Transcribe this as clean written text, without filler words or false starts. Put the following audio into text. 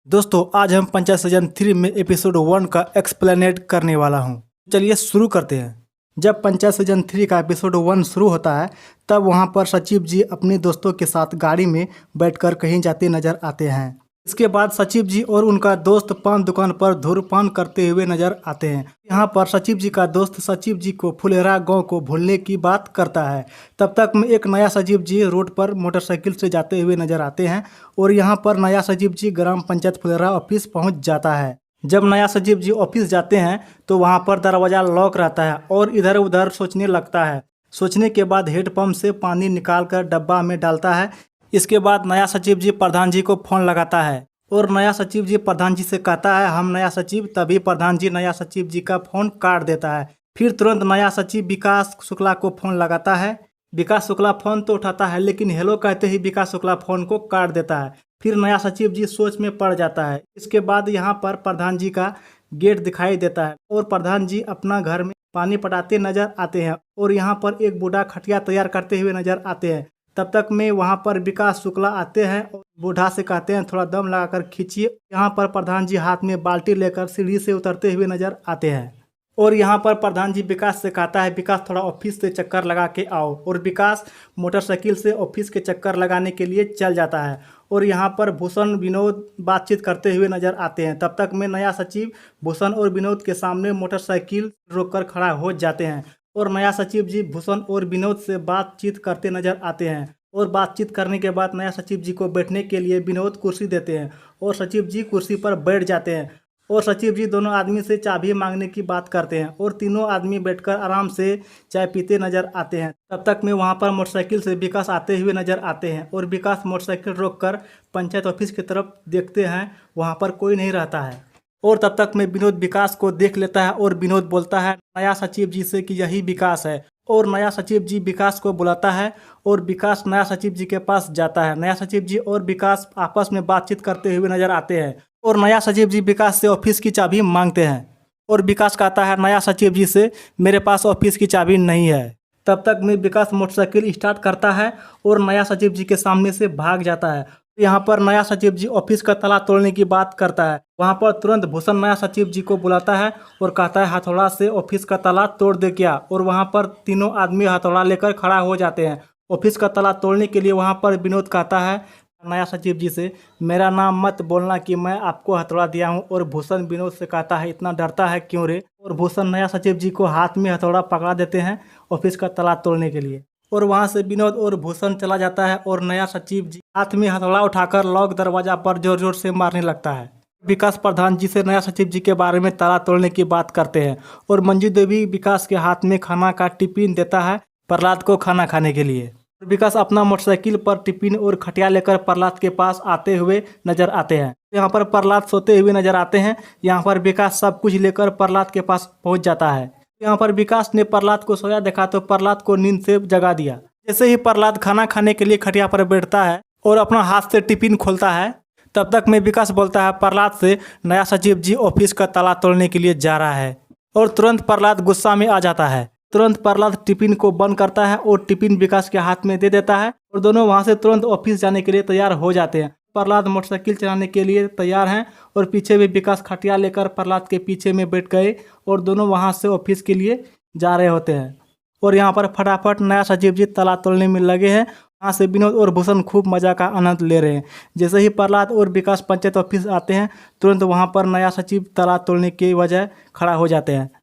दोस्तों आज हम पंचायत सीजन 3 में एपिसोड 1 का एक्सप्लेनेट करने वाला हूँ। चलिए शुरू करते हैं। जब पंचायत सीजन 3 का एपिसोड 1 शुरू होता है तब वहाँ पर सचिव जी अपने दोस्तों के साथ गाड़ी में बैठकर कहीं जाते नजर आते हैं। इसके बाद सचिव जी और उनका दोस्त पान दुकान पर धूम्रपान करते हुए नजर आते हैं। यहाँ पर सचिव जी का दोस्त सचिव जी को फुलेरा गांव को भूलने की बात करता है। तब तक में एक नया सचिव जी रोड पर मोटरसाइकिल से जाते हुए नजर आते हैं और यहाँ पर नया सचिव जी ग्राम पंचायत फुलेरा ऑफिस पहुँच जाता है। जब नया सचिव जी ऑफिस जाते हैं तो वहाँ पर दरवाज़ा लॉक रहता है और इधर उधर सोचने लगता है। सोचने के बाद हेडपम्प से पानी निकालकर डब्बा में डालता है। इसके बाद नया सचिव जी प्रधान जी को फ़ोन लगाता है और नया सचिव जी प्रधान जी से कहता है हम नया सचिव। तभी प्रधान जी नया सचिव जी का फ़ोन काट देता है। फिर तुरंत नया सचिव विकास शुक्ला को फ़ोन लगाता है। विकास शुक्ला फ़ोन तो उठाता है लेकिन हेलो कहते ही विकास शुक्ला फ़ोन को काट देता है। फिर नया सचिव जी सोच में पड़ जाता है। इसके बाद यहाँ पर प्रधान जी का गेट दिखाई देता है और प्रधान जी अपना घर में पानी पटाते नजर आते हैं और यहाँ पर एक बूढ़ा खटिया तैयार करते हुए नजर आते हैं। तब तक में वहाँ पर विकास शुक्ला आते हैं और बूढ़ा से कहते हैं थोड़ा दम लगाकर खींचिए। यहाँ पर प्रधान जी हाथ में बाल्टी लेकर सीढ़ी से उतरते हुए नजर आते हैं और यहाँ पर प्रधान जी विकास से कहता है विकास थोड़ा ऑफिस से चक्कर लगा के आओ। और विकास मोटरसाइकिल से ऑफिस के चक्कर लगाने के लिए चल जाता है और यहाँ पर भूषण विनोद बातचीत करते हुए नजर आते हैं। तब तक में नया सचिव भूषण और विनोद के सामने मोटरसाइकिल रोककर खड़ा हो जाते हैं और नया सचिव जी भूषण और विनोद से बातचीत करते नजर आते हैं और बातचीत करने के बाद नया सचिव जी को बैठने के लिए विनोद कुर्सी देते हैं और सचिव जी कुर्सी पर बैठ जाते हैं और सचिव जी दोनों आदमी से चाबी मांगने की बात करते हैं और तीनों आदमी बैठकर आराम से चाय पीते नजर आते हैं। तब तक में वहां पर मोटरसाइकिल से विकास आते हुए नजर आते हैं और विकास मोटरसाइकिल रोककर पंचायत ऑफिस की तरफ देखते हैं। वहां पर कोई नहीं रहता है और तब तक में विनोद विकास को देख लेता है और विनोद बोलता है नया सचिव जी से कि यही विकास है और नया सचिव जी विकास को बुलाता है और विकास नया सचिव जी के पास जाता है। नया सचिव जी और विकास आपस में बातचीत करते हुए नजर आते हैं और नया सचिव जी विकास से ऑफिस की चाबी मांगते हैं और विकास कहता है नया सचिव जी से मेरे पास ऑफिस की चाबी नहीं है। तब तक में विकास मोटरसाइकिल स्टार्ट करता है और नया सचिव जी के सामने से भाग जाता है। यहाँ पर नया सचिव जी ऑफिस का ताला तोड़ने की बात करता है। वहाँ पर तुरंत भूषण नया सचिव जी को बुलाता है और कहता है हथौड़ा से ऑफिस का ताला तोड़ दे क्या। और वहाँ पर तीनों आदमी हथौड़ा लेकर खड़ा हो जाते हैं ऑफिस का ताला तोड़ने के लिए। वहाँ पर विनोद कहता है नया सचिव जी से मेरा नाम मत बोलना कि मैं आपको हथौड़ा दिया हूँ। और भूषण विनोद से कहता है इतना डरता है क्यों रे। और भूषण नया सचिव जी को हाथ में हथौड़ा पकड़ा देते हैं ऑफिस का ताला तोड़ने के लिए और वहां से विनोद और भूषण चला जाता है और नया सचिव जी हाथ में हथौड़ा उठाकर लॉक दरवाजा पर जोर जोर से मारने लगता है। विकास प्रधान जी से नया सचिव जी के बारे में ताला तोड़ने की बात करते हैं और मंजू देवी विकास के हाथ में खाना का टिफिन देता है प्रहलाद को खाना खाने के लिए। विकास अपना मोटरसाइकिल पर टिफिन और खटिया लेकर प्रहलाद के पास आते हुए नजर आते हैं। यहाँ पर प्रहलाद सोते हुए नजर आते हैं। यहाँ पर विकास सब कुछ लेकर प्रहलाद के पास पहुंच जाता है। यहाँ पर विकास ने प्रहलाद को सोया देखा तो प्रहलाद को नींद से जगा दिया। जैसे ही प्रहलाद खाना खाने के लिए खटिया पर बैठता है और अपना हाथ से टिफिन खोलता है तब तक में विकास बोलता है प्रहलाद से नया सचिव जी ऑफिस का ताला तोड़ने के लिए जा रहा है और तुरंत प्रहलाद गुस्सा में आ जाता है। तुरंत प्रहलाद टिफिन को बंद करता है और टिफिन विकास के हाथ में दे देता है और दोनों वहां से तुरंत ऑफिस जाने के लिए तैयार हो जाते हैं। प्रहलाद मोटरसाइकिल चलाने के लिए तैयार हैं और पीछे भी विकास खटिया लेकर प्रहलाद के पीछे में बैठ गए और दोनों वहां से ऑफिस के लिए जा रहे होते हैं। और यहाँ पर फटाफट नया सचिव जी ताला तोड़ने में लगे हैं। यहाँ से विनोद और भूषण खूब मजा का आनंद ले रहे हैं। जैसे ही प्रहलाद और विकास पंचायत ऑफिस आते हैं तुरंत वहाँ पर नया सचिव ताला तोड़ने की वजह खड़ा हो जाते हैं।